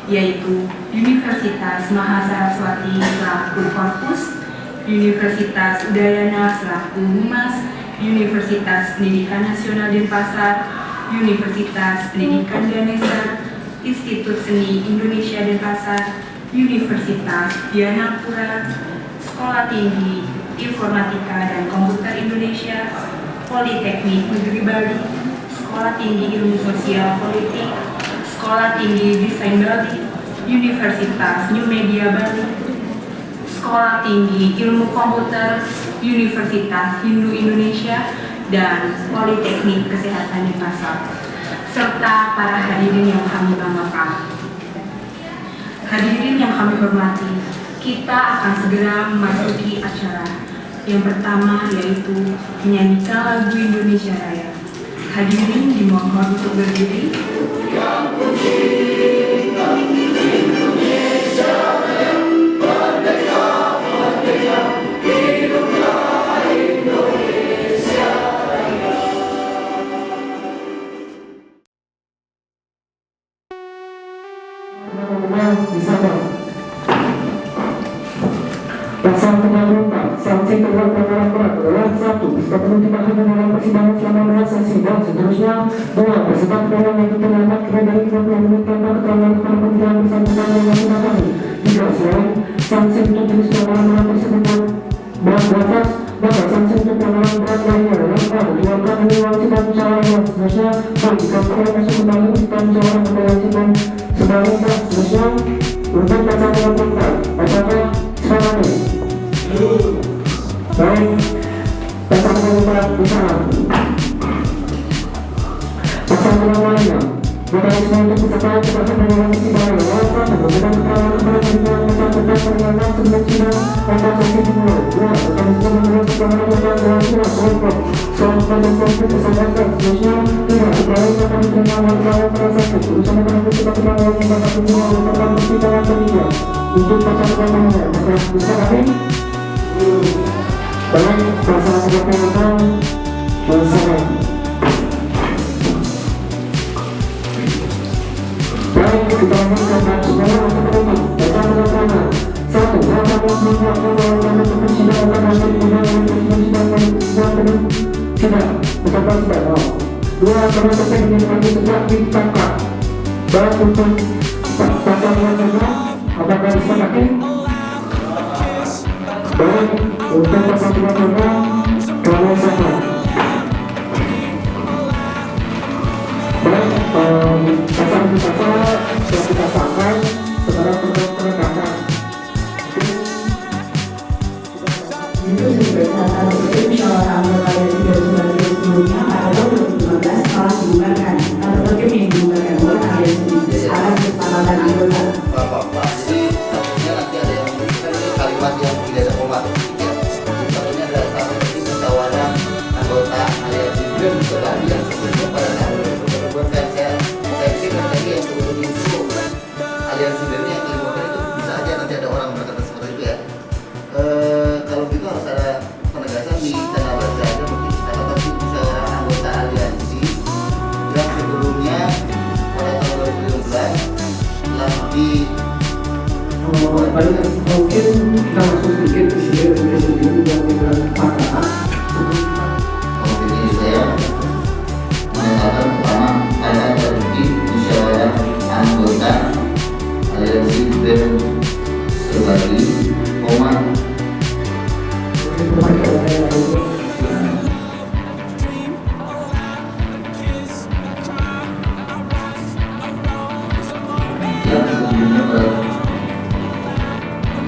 yaitu Universitas Mahasaraswati selaku Korpus, Universitas Udayana selaku Humas, Universitas Pendidikan Nasional Denpasar, Universitas Pendidikan Ganesha, Institut Seni Indonesia Denpasar, Universitas Dianapura, Sekolah Tinggi Informatika dan Komputer Indonesia, Politeknik Negeri Bali, Sekolah Tinggi Ilmu Sosial Politik, Sekolah Tinggi Desain Bali, Universitas New Media Bali, Sekolah Tinggi Ilmu Komputer, Universitas Hindu Indonesia, dan Politeknik Kesehatan Denpasar, serta para hadirin yang kami banggakan. Hadirin yang kami hormati, kita akan segera memasuki acara. Yang pertama yaitu menyanyikan lagu Indonesia Raya. Hadirin dimohon untuk berdiri. Yang penting Indonesia Raya, merdeka, merdeka, hiduplah Indonesia Raya. Pasal 34, sanksi terhadap pelanggaran berat adalah 1. Peserta penuh ditahan dalam persidangan selama masa sesi dan seterusnya. 2. Peserta pidana yang terlambat kira dari 30 menit tanpa keterangan kepada pemeriksaan bersangkutan yang menggunakannya. 3. Selain sanksi untuk jenis pelanggaran berat tersebut berat batas, maka sanksi untuk pelanggaran berat lainnya adalah 4. Dilakukan ulang sidang musyawarah dan seterusnya. 4. Jika perlu masuk kembali sidang musyawarah dan sidang sebaliknya seterusnya. Untuk pasal 34, apakah sekarang ini? Baik, pasal 34 bersama. Pasal lainnya, mekanisme untuk peserta kepada penyelenggara sidang adalah memberikan keterangan kepada pimpinan bersangkutan pernyataan sebelum sidang atau sesi dimulai. 2. Mekanisme memberikan keterangan kepada dalam surat kelompok soal pada konflik kesempatan seterusnya. 3. Upaya akan diterima warga pada satu urusan mengenai keterangan yang membaca pimpinan merupakan persidangan ketiga. Untuk pasal lainnya, maka bisa kami baik pasal 36 bersama. Baik, kita lanjutkan semua untuk penutup. Pasal 36. 1. Melakukan persidangan untuk persidangan akan hasil persidangan tidak beserta sidang. 2. Karena terkait dengan kami sejak ditangkap. Baik untuk pasal 36, apakah disepakati? Baik, untuk pasal 36 kalau sama. Baik, pasal yang kita pakai sekarang penegakan. Itu berdasarkan hasil musyawarah anggota yang sudah sebelumnya pada tahun 2015 telah dibubarkan atau hakim yang dibubarkan oleh aliansi atas kesepakatan anggota. Jadi takutnya nanti ada yang kalimat yang tidak ada koma. Takutnya ada satu musyawarah anggota aliansi dan tadi yang sebelumnya pada tahun 2015 saya pikir tadi yang sebelum itu aliansi dan yang kelima itu bisa aja nanti ada orang berkata seperti itu ya. Kalau gitu harus ada penegasan di tanah baca aja mungkin atau musyawarah anggota aliansi yang sebelumnya pada tahun 2015 telah di mungkin kita masuk sedikit di sini yang dengan fakta. Ini saya mengatakan pertama ada terbukti musyawarah anggota aliansi BEM sebagai koma yang sebelumnya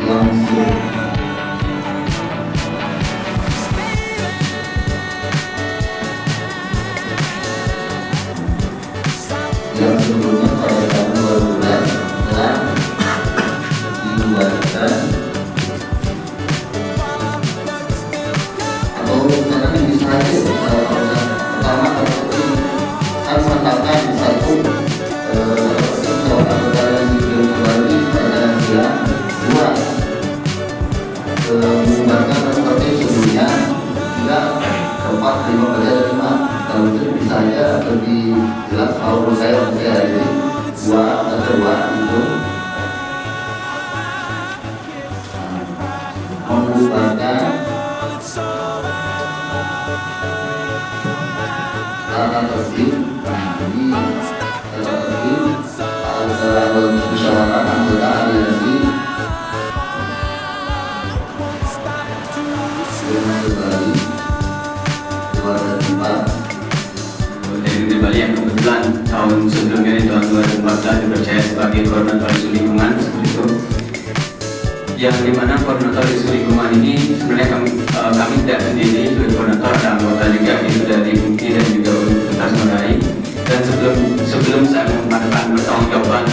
langsung yang sebelumnya pada tahun 2012 telah dibubarkan atau misalkan bisa aja pertama harus menetapkan satu seorang anggota yang kembali pada siang. 2. Mengumumkan seperti sebelumnya. 3. Keempat, 5 baca 5. Kalau itu bisa aja lebih jelas kalau menurut saya hari ini. kedua itu membubarkan tata tertib. Ini tata tertib antara musyawarah anggota aliansi dengan Bali 2004. Dari Bali yang kebetulan tahun sebelumnya di tahun 2014 dipercaya sebagai koordinator isu lingkungan seperti itu. Yang dimana koordinator isu lingkungan ini sebenarnya kami tidak sendiri sebagai koordinator, ada anggota juga itu dari UNI dan juga Universitas Merai. Dan sebelum saya mengatakan pertanggungjawaban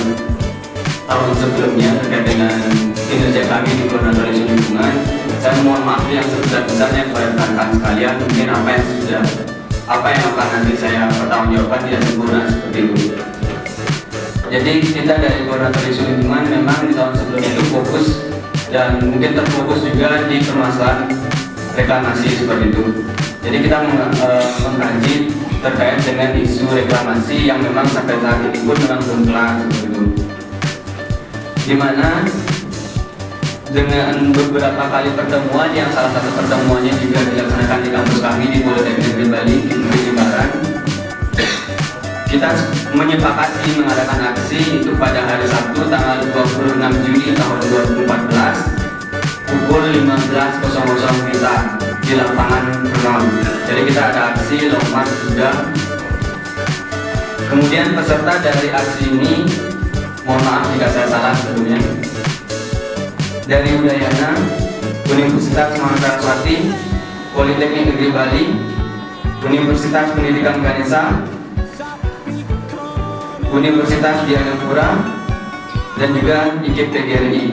tahun sebelumnya terkait dengan kinerja kami di koordinator isu lingkungan, saya mohon maaf yang sebesar-besarnya kepada rekan-rekan sekalian. Mungkin apa yang akan nanti saya pertanggungjawabkan tidak sempurna seperti itu. Jadi kita dari koordinator isu lingkungan memang di tahun sebelumnya itu fokus dan mungkin terfokus juga di permasalahan reklamasi seperti itu. Jadi kita mengkaji terkait dengan isu reklamasi yang memang sampai saat ini pun memang belum kelar seperti itu. Dimana dengan beberapa kali pertemuan yang salah satu pertemuannya juga dilaksanakan di kampus kami di Politeknik Negeri Bali di Jimbaran, kita menyepakati mengadakan aksi itu pada hari Sabtu tanggal 26 Juni tahun 2014 pukul 15.00 WITA di lapangan Renon. Jadi kita ada aksi lompat juga. Kemudian peserta dari aksi ini, mohon maaf jika saya salah sebelumnya, dari Udayana, Universitas Mahasiswati, Politeknik Negeri Bali, Universitas Pendidikan Ganesha, Universitas Dianapura, dan juga IKPGRI.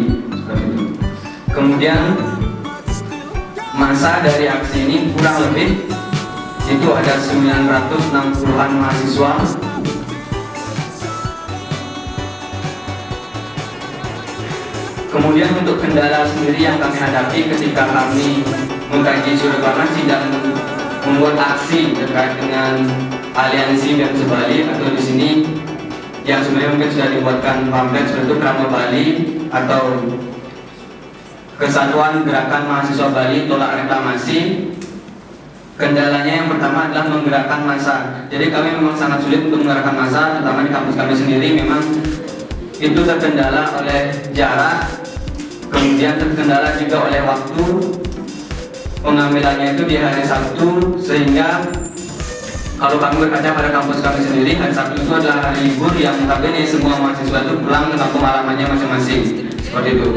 Kemudian masa dari aksi ini kurang lebih itu ada 960-an mahasiswa. Kemudian untuk kendala sendiri yang kami hadapi ketika kami mengkaji isu reklamasi dan membuat aksi terkait dengan aliansi BEM Bali atau di sini yang sebenarnya mungkin sudah dibuatkan pamflet seperti itu, Krama Bali atau Kesatuan Gerakan Mahasiswa Bali Tolak Reklamasi. Kendalanya yang pertama adalah menggerakkan massa. Jadi kami memang sangat sulit untuk menggerakkan massa, terutama di kampus kami sendiri memang itu terkendala oleh jarak, kemudian terkendala juga oleh waktu pengambilannya itu di hari Sabtu, sehingga kalau kami berkaca pada kampus kami sendiri, hari Sabtu itu adalah hari libur yang notabene semua mahasiswa itu pulang ke kampung halamannya masing-masing seperti itu.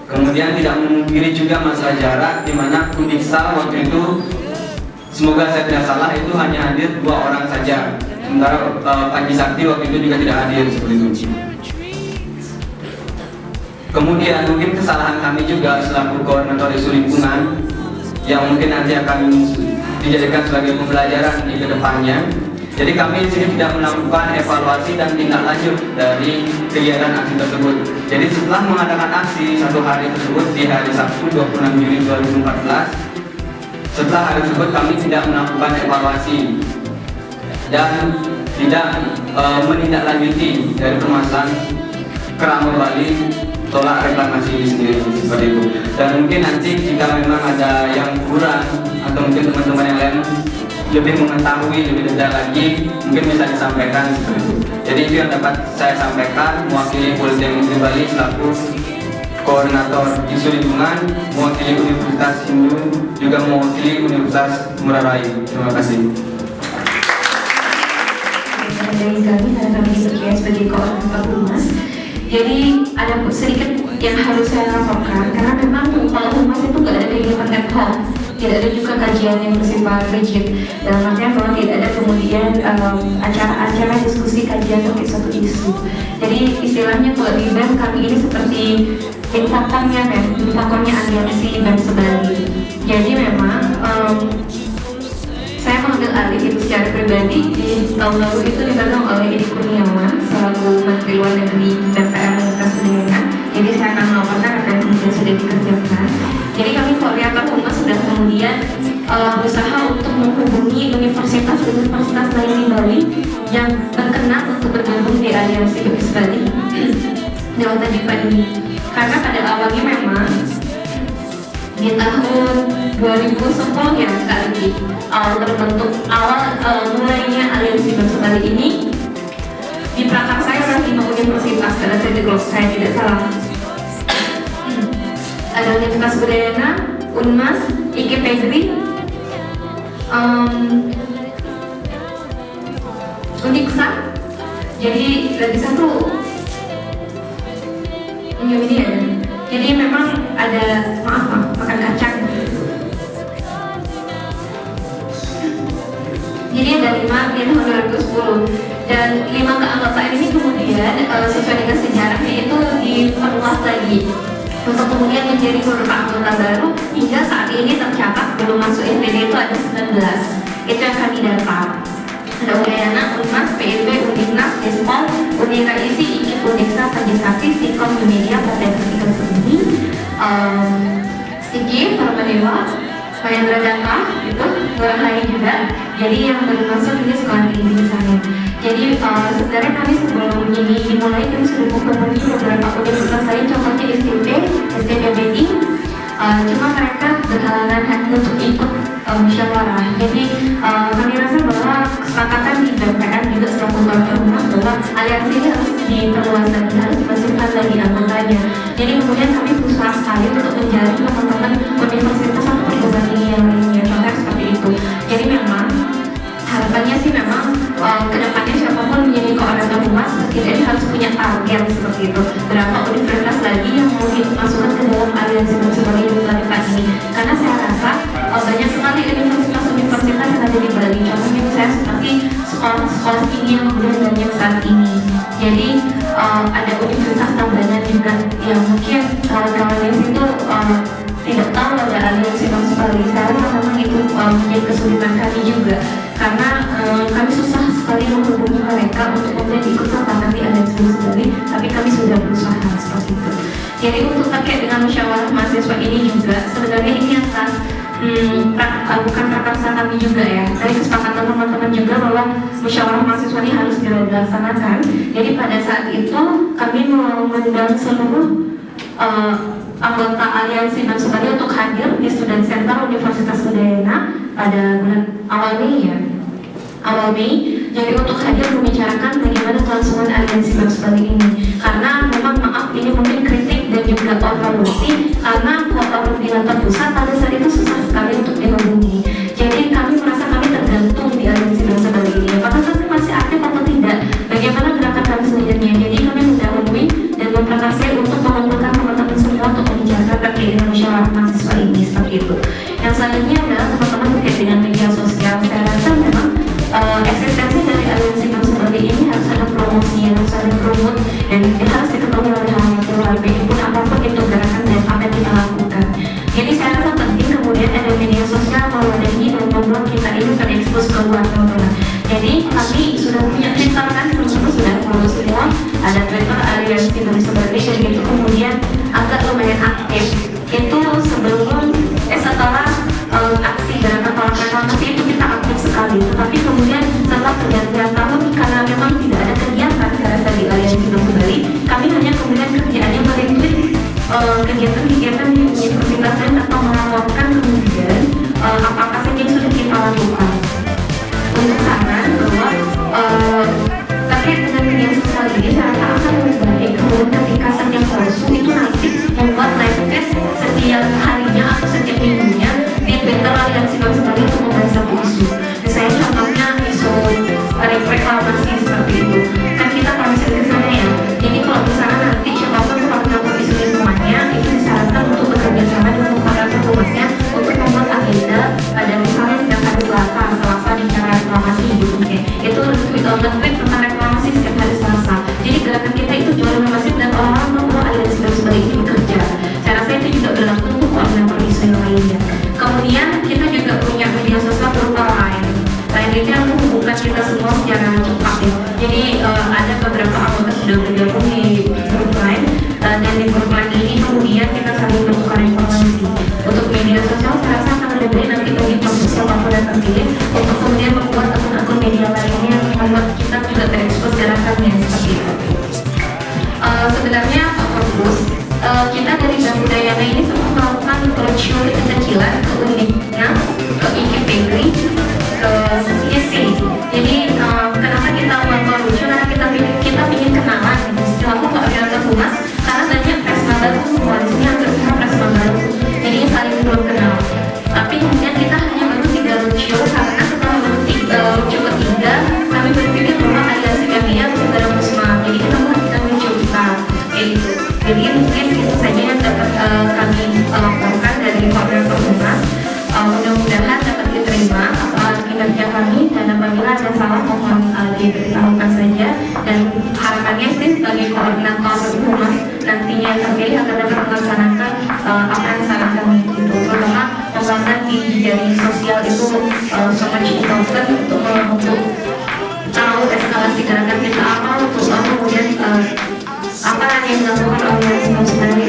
Kemudian tidak memungkiri juga masalah jarak, di mana Unisa waktu itu, semoga saya tidak salah, itu hanya hadir 2 orang saja, sementara Panji Sakti waktu itu juga tidak hadir seperti itu. Kemudian mungkin kesalahan kami juga selaku koordinator isu lingkungan yang mungkin nanti akan dijadikan sebagai pembelajaran di kedepannya. Jadi kami di sini tidak melakukan evaluasi dan tindak lanjut dari kegiatan aksi tersebut. Jadi setelah mengadakan aksi satu hari tersebut di hari Sabtu 26 Juni 2014, setelah hari tersebut kami tidak melakukan evaluasi dan tidak menindaklanjuti dari permasalahan Kerama Bali Tolak Reklamasi sendiri seperti itu. Dan mungkin nanti jika memang ada yang kurang atau mungkin teman-teman yang lain lebih mengetahui lebih detail lagi, mungkin bisa disampaikan seperti itu. Jadi itu yang dapat saya sampaikan mewakili Politeknik Negeri Bali selaku koordinator isu lingkungan, mewakili Universitas Hindu, juga mewakili Universitas Ngurah Rai. Terima kasih. Dari kami, karena kami bekerja sebagai koordinator humas, jadi ada sedikit yang harus saya laporkan, karena memang kalau humas itu nggak ada kegiatan ad hoc, tidak ada juga kajian yang bersifat rigid. Dalam artian kalau tidak ada kemudian acara-acara diskusi kajian terkait suatu isu. Jadi istilahnya kalau di BEM kami ini seperti indikatornya aliansi BEM Bali. Jadi memang saya mengambil alih itu secara pribadi di tahun lalu itu dipegang oleh Edi Kurniawan selaku Menteri Luar Negeri DPR Universitas Pendidikan. Jadi saya akan melaporkan apa yang kemudian sudah dikerjakan. Jadi kami koordinator humas sudah kemudian berusaha untuk menghubungi universitas lain di Bali yang berkenan untuk bergabung di Aliansi Lupus Bali lewat Dipa ini. Karena pada awalnya memang di tahun 2010 ya kali mulainya Aliansi Lupus Bali ini di prakarsa saya oleh 5 universitas, karena saya tidak salah. Ada Universitas Udayana, Unmas, IKPGRI, Uniksa. Jadi lagi satu ini ya. Jadi memang ada makan kacang. Jadi ada 5 di tahun 2010 dan 5 keanggotaan ini kemudian sesuai dengan sejarahnya itu diperluas lagi untuk kemudian menjadi beberapa anggota baru hingga saat ini tercatat belum masuk NTD itu ada 19. Itu yang kami data. Ada Udayana, Unmas, PIB, Undiknas, Despol, Unira Isi, IKIP, Undiksa, Sajisati, Stikom, Media, Partai Persatuan Seni, Stiki, Parmadewa, Mahendra Data, itu Ngurah juga. Jadi yang baru masuk ini sekolah tinggi di sana. Jadi sebenarnya kami sebelum ini dimulai kami sudah menghubungi beberapa universitas lain, contohnya STP, STPBI. Cuma mereka berhalangan untuk ikut musyawarah. Jadi kami rasa bahwa kesepakatan di BPN juga sudah membuat bahwa aliansi ini harus diperluas lagi, harus dimasukkan lagi anggotanya. Jadi kemudian kami berusaha sekali untuk menjaring teman-teman universitas atau perguruan tinggi yang lainnya, contohnya seperti itu. Jadi memang harapannya sih memang kedepannya siapapun menjadi koordinator humas setidaknya harus punya target seperti itu, berapa universitas lagi yang mau dimasukkan ke dalam aliansi sebagai universitas ini. Karena saya rasa banyak sekali universitas yang ada di Bali, contohnya saya seperti sekolah tinggi yang kemudian banyak saat ini. Jadi ada universitas tambahan juga yang mungkin kawan-kawan di situ tidak tahu ada aliansi Bali. Saya rasa memang itu menjadi kesulitan kami juga, karena kami susah sekali menghubungi mereka untuk kemudian ikut serta di aliansi Bali, tapi kami sudah berusaha seperti itu. Jadi untuk terkait dengan musyawarah mahasiswa ini juga sebenarnya ini atas bukan prakarsa kami juga ya, dari kesepakatan teman-teman juga bahwa musyawarah mahasiswa ini harus dilaksanakan. Jadi pada saat itu kami mengundang seluruh anggota aliansi Bali untuk hadir di Student Center Universitas Udayana pada bulan awal Mei. Jadi untuk hadir membicarakan bagaimana kelangsungan aliansi Bali ini. Karena memang maaf ini mungkin kritik dan juga evaluasi, karena koordinator pusat pada saat itu susah sekali untuk dihubungi. Jadi kami merasa kami tergantung di aliansi Bali ini. Apakah kami masih aktif atau tidak? Bagaimana gerakan kami selanjutnya? Jadi kami mendahului dan memperkasih untuk mengumpulkan teman-teman semua untuk membicarakan terkait dengan musyawarah mahasiswa ini seperti itu. Yang selanjutnya adalah teman-teman terkait dengan media sosial. Saya rasa memang eksistensi dari aliansi Bali ini harus ada promosi, harus ada promote, dan harus diketahui oleh hal-hal pun apapun itu gerakan dan apa yang kita lakukan. Jadi saya rasa penting kemudian ada media sosial mewadahi dan membuat kita ini terekspos keluar teman-teman. Jadi kami sudah punya Twitter kan, teman-teman sudah follow semua, ada Twitter aliansi Bali dan itu kemudian agak lumayan aktif. Itu setelah aksi gerakan tolak reklamasi itu kita aktif sekali. Tapi kemudian setelah pergantian tahun, karena memang tidak ada kegiatan karena di aliansi Bali, kami hanya kemudian kerjaannya meretweet kegiatan-kegiatan di universitas lain atau melaporkan kemudian apa saja yang sudah kita lakukan. Untuk saran bahwa terkait dengan media sosial ini saya rasa akan lebih baik kemudian ketika setiap post itu nanti membuat live tweet setiap harinya atau setiap minggunya di Twitter aliansi Bali untuk membahas satu isu. Misalnya contohnya isu reklamasi seperti itu. Kan kita konsen ke sana ya. Jadi kalau misalnya nanti siapapun koordinator isu lingkungannya itu disarankan untuk bekerja sama dengan koordinator humasnya untuk membuat agenda pada misalnya setiap hari Selasa bicara reklamasi gitu. Itu tweet tentang reklamasi setiap hari Selasa. Jadi gerakan kita itu jauh lebih masif dan orang-orang perlu aliansi Bali ini bekerja. Saya rasa itu juga berlaku untuk koordinator isu yang lainnya. Kemudian kita juga punya media sosial berupa lain itu yang menghubungkan kita semua secara cepat ya. Jadi ada beberapa anggota sudah bergabung di grup lain dan di grup lain ini kemudian kita saling bertukar informasi. Untuk media sosial saya rasa akan lebih baik nanti bagi kelompok siapapun yang terpilih untuk kemudian membuat akun-akun media lainnya yang membuat kita juga terekspos gerakannya seperti itu. roadshow kecil-kecilan ke Uniknas, ke IKPGRI, ke ISC. Jadi kenapa kita melakukan roadshow? Karena kita ingin kenalan gitu. Istilahku Pak Wiranto Humas, karena banyak presma baru semua di sini, hampir semua presma baru. Jadi saling belum kenal. Tapi kemudian kita hanya baru 3 roadshow karena setelah roadshow ketiga kami berpikir bahwa ada sidangnya saudara Musma. Jadi kita melakukan roadshow kita kayak gitu. Jadi mungkin itu saja yang dapat kami laporkan dari koordinator Humas. Mudah-mudahan dapat diterima kinerja kami, dan apabila ada salah mohon diberitahukan saja, dan harapannya sih sebagai koordinator Humas nantinya yang terpilih akan dapat melaksanakan apa yang saran kami itu, terutama pembangunan di jaring sosial itu sangat important untuk tahu eskalasi gerakan kita apa, untuk kemudian apa yang dilakukan oleh sebenarnya